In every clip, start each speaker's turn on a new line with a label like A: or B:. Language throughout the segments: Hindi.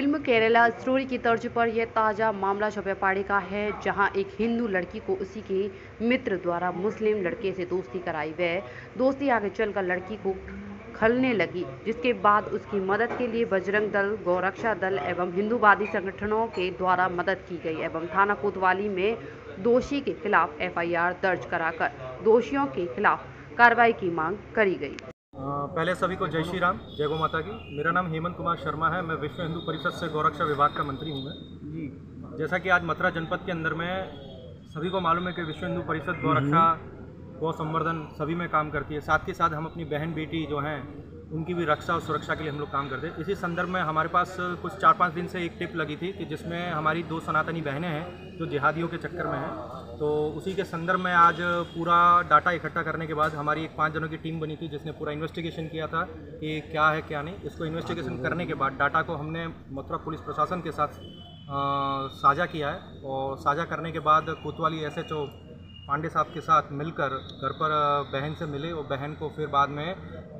A: फिल्म केरला स्टोरी की तर्ज पर यह ताज़ा मामला छपयापाड़ी का है, जहां एक हिंदू लड़की को उसी के मित्र द्वारा मुस्लिम लड़के से दोस्ती कराई। वह दोस्ती आगे चलकर लड़की को खलने लगी, जिसके बाद उसकी मदद के लिए बजरंग दल, गौरक्षा दल एवं हिंदूवादी संगठनों के द्वारा मदद की गई एवं थाना कोतवाली में दोषी के खिलाफ FIR दर्ज कराकर दोषियों के खिलाफ कार्रवाई की मांग करी गई।
B: पहले सभी को जय श्री राम, जय गौ माता की। मेरा नाम हेमंत कुमार शर्मा है। मैं विश्व हिंदू परिषद से गौरक्षा विभाग का मंत्री हूँ मैं जी। जैसा कि आज मथुरा जनपद के अंदर में सभी को मालूम है कि विश्व हिंदू परिषद गौरक्षा, गौ संवर्धन सभी में काम करती है। साथ के साथ हम अपनी बहन बेटी जो हैं उनकी भी रक्षा और सुरक्षा के लिए हम लोग काम करते हैं। इसी संदर्भ में हमारे पास कुछ 4-5 दिन से एक टिप लगी थी कि जिसमें हमारी 2 सनातनी बहनें हैं जो जिहादियों के चक्कर में हैं। तो उसी के संदर्भ में आज पूरा डाटा इकट्ठा करने के बाद हमारी एक 5 जनों की टीम बनी थी, जिसने पूरा इन्वेस्टिगेशन किया था कि क्या है क्या नहीं। इसको इन्वेस्टिगेशन करने के बाद डाटा को हमने मथुरा पुलिस प्रशासन के साथ साझा किया है और साझा करने के बाद कोतवाली SHO पांडे साहब के साथ मिलकर घर पर बहन से मिले और बहन को फिर बाद में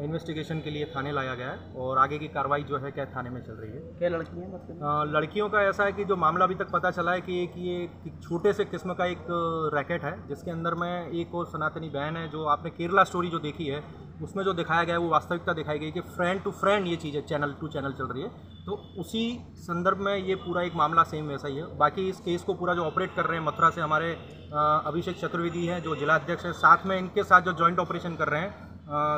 B: इन्वेस्टिगेशन के लिए थाने लाया गया है और आगे की कार्रवाई जो है क्या थाने में चल रही है।
C: क्या लड़कियाँ
B: लड़कियों का ऐसा है कि जो मामला अभी तक पता चला है कि ये छोटे से किस्म का एक रैकेट है, जिसके अंदर में एक और सनातनी बहन है। जो आपने केरला स्टोरी जो देखी है उसमें जो दिखाया गया है वो वास्तविकता दिखाई गई कि फ्रेंड टू फ्रेंड ये चीज़ है, चैनल टू चैनल चल रही है। तो उसी संदर्भ में ये पूरा एक मामला सेम वैसा ही है। बाकी इस केस को पूरा जो ऑपरेट कर रहे हैं मथुरा से हमारे अभिषेक चतुर्वेदी हैं जो जिला अध्यक्ष है, साथ में इनके साथ जो जॉइंट ऑपरेशन कर रहे हैं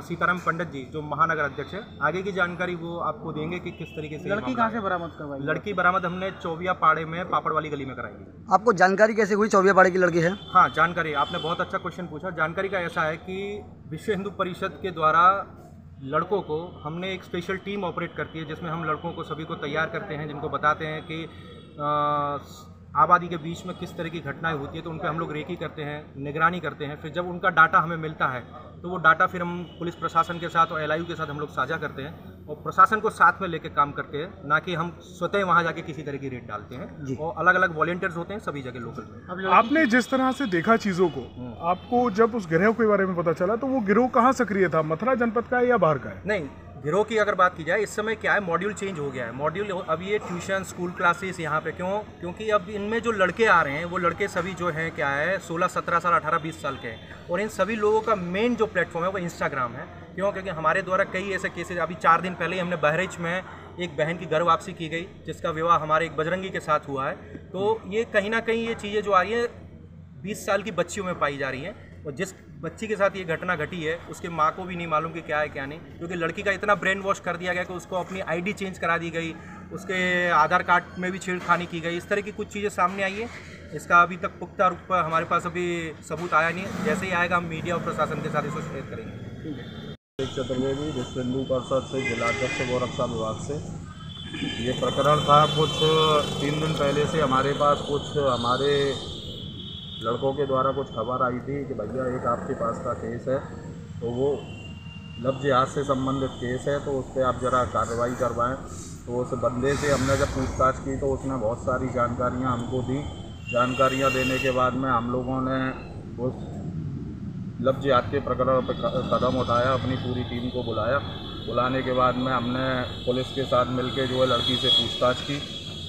B: सीताराम पंडित जी जो महानगर अध्यक्ष है। आगे की जानकारी वो आपको देंगे कि किस तरीके से।
C: लड़की कहाँ से बरामद करवाई?
B: लड़की बरामद हमने चौबियापाड़े में पापड़ वाली गली में कराई।
D: आपको जानकारी कैसे हुई चौबियापाड़े की लड़की है?
B: हाँ, जानकारी आपने बहुत अच्छा क्वेश्चन पूछा। जानकारी का ऐसा है कि विश्व हिंदू परिषद के द्वारा लड़कों को हमने एक स्पेशल टीम ऑपरेट करती है, जिसमें हम लड़कों को सभी को तैयार करते हैं, जिनको बताते हैं कि आबादी के बीच में किस तरह की घटनाएं होती है। तो उन पर हम लोग रेकी करते हैं, निगरानी करते हैं। फिर जब उनका डाटा हमें मिलता है तो वो डाटा फिर हम पुलिस प्रशासन के साथ और LIU के साथ हम लोग साझा करते हैं और प्रशासन को साथ में लेकर काम करते हैं, ना कि हम स्वतः वहाँ जाके किसी तरह की रेड डालते हैं। और अलग अलग वॉलंटियर्स होते हैं सभी जगह लोकल में।
E: आपने जिस तरह से देखा चीज़ों को, आपको जब उस गिरोह के बारे में पता चला तो वो गिरोह कहाँ सक्रिय था, मथुरा जनपद का है या बाहर का है?
B: नहीं, गिरोह की अगर बात की जाए इस समय क्या है, मॉड्यूल चेंज हो गया है। मॉड्यूल अब ये ट्यूशन स्कूल क्लासेस यहाँ पे क्योंकि अब इनमें जो लड़के आ रहे हैं वो लड़के सभी जो हैं क्या है 16-17 साल 18-20 साल के हैं। और इन सभी लोगों का मेन जो प्लेटफॉर्म है वो इंस्टाग्राम है। क्योंकि हमारे द्वारा कई ऐसे केसेस, अभी 4 दिन पहले ही हमने बहरीच में एक बहन की घर वापसी की गई, जिसका विवाह हमारे एक बजरंगी के साथ हुआ है। तो ये कहीं ना कहीं ये चीज़ें जो आ रही हैं 20 साल की बच्चियों में पाई जा रही हैं। और जिस बच्ची के साथ ये घटना घटी है उसके माँ को भी नहीं मालूम कि क्या है क्या नहीं, क्योंकि लड़की का इतना ब्रेन वॉश कर दिया गया कि उसको अपनी ID चेंज करा दी गई, उसके आधार कार्ड में भी छेड़खानी की गई। इस तरह की कुछ चीज़ें सामने आई है। इसका अभी तक पुख्ता रूप पर हमारे पास अभी सबूत आया नहीं है। जैसे ही आएगा हम मीडिया और प्रशासन के साथ इसको शेयर करेंगे।
F: चतुर्वेदी विश्व हिंदू परिषद से जिलाध्यक्ष गौरक्षा विभाग से। ये प्रकरण था कुछ 3 दिन पहले से हमारे पास कुछ हमारे लड़कों के द्वारा कुछ खबर आई थी कि भैया एक आपके पास का केस है, तो वो लव जिहाद से संबंधित केस है, तो उस पर आप ज़रा कार्रवाई करवाएं। तो उस बंदे से हमने जब पूछताछ की तो उसने बहुत सारी जानकारियां हमको दी। जानकारियां देने के बाद में हम लोगों ने उस लव जिहाद के प्रकरण पर कदम उठाया, अपनी पूरी टीम को बुलाया। बुलाने के बाद में हमने पुलिस के साथ मिलकर जो है लड़की से पूछताछ की।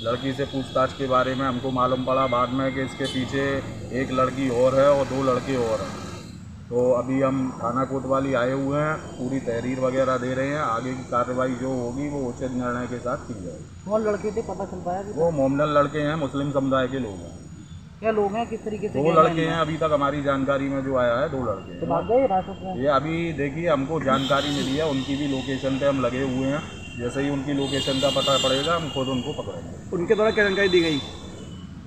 F: लड़की से पूछताछ के बारे में हमको मालूम पड़ा बाद में कि इसके पीछे एक लड़की और है और 2 लड़के और हैं। तो अभी हम थाना कोतवाली आए हुए हैं, पूरी तहरीर वगैरह दे रहे हैं। आगे की कार्रवाई जो होगी वो उचित निर्णय के साथ की जाएगी।
C: कौन लड़के थे पता चल पाया?
F: वो मोमडन लड़के हैं, मुस्लिम समुदाय के लोग हैं।
C: क्या लोग हैं, किस तरीके से?
F: 2 लड़के हैं अभी तक हमारी जानकारी में जो आया है, 2 लड़के
C: तो भाग गए रास्ते में?
F: ये अभी देखिए हमको जानकारी मिली है, उनकी भी लोकेशन पे हम लगे हुए हैं। जैसे ही उनकी लोकेशन का पता पड़ेगा हम खुद उनको पकड़ेंगे।
D: उनके द्वारा क्या जानकारी दी गई?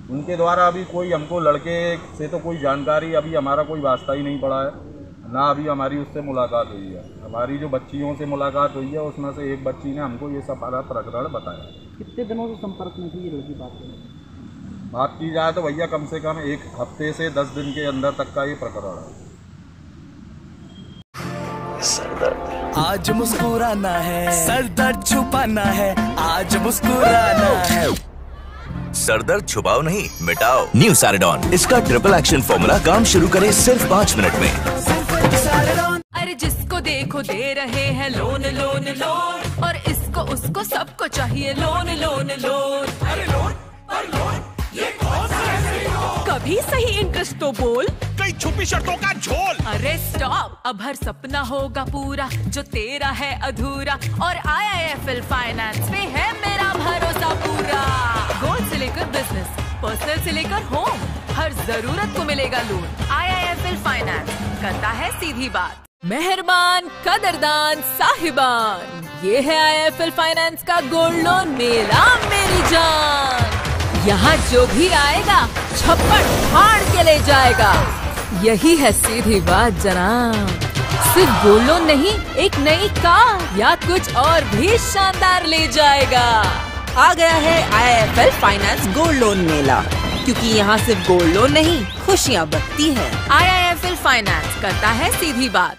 F: उनके द्वारा अभी कोई हमको लड़के से तो कोई जानकारी, अभी हमारा कोई वास्ता ही नहीं पड़ा है, ना अभी हमारी उससे मुलाकात हुई है। हमारी जो बच्चियों से मुलाकात हुई है उसमें से एक बच्ची ने हमको ये सब सारा प्रकरण बताया।
C: कितने दिनों से संपर्क में थी ये लड़की?
F: बात की जाए तो भैया कम से कम 1 हफ्ते से 10 दिन के अंदर तक का ये प्रकरण है।
G: आज मुस्कुराना है, सर दर्द छुपाना है, आज मुस्कुराना है। सर दर्द छुपाओ नहीं मिटाओ, न्यू सैराडोन। इसका ट्रिपल एक्शन फॉर्मूला काम शुरू करे सिर्फ 5 मिनट में।
H: अरे जिसको देखो दे रहे हैं लोन लोन लोन, और इसको उसको सबको चाहिए लोन लोन लोन। अरे लोन पर लोन, ये कौन सा है लोन? कभी सही इंटरेस्ट तो बोल,
G: कई छुपी शर्तों का झोल।
H: अरे स्टॉप, अब हर सपना होगा पूरा जो तेरा है अधूरा, और IIFL फाइनेंस पे है मेरा भरोसा पूरा। गोल्ड से लेकर बिजनेस, पर्सनल से लेकर होम, हर जरूरत को मिलेगा लोन। IIFL फाइनेंस करता है सीधी बात। मेहरबान, कदरदान, साहिबान, ये है IIFL फाइनेंस का गोल्ड लोन मेला मेरी जान। यहाँ जो भी आएगा छप्पड़ फाड़ के ले जाएगा, यही है सीधी बात जनाब। सिर्फ गोल्ड लोन नहीं, एक नई कार या कुछ और भी शानदार ले जाएगा।
I: आ गया है IIFL फाइनेंस गोल्ड लोन मेला, क्योंकि यहाँ सिर्फ गोल्ड लोन नहीं खुशियाँ बरती है।
H: IIFL फाइनेंस करता है सीधी बात।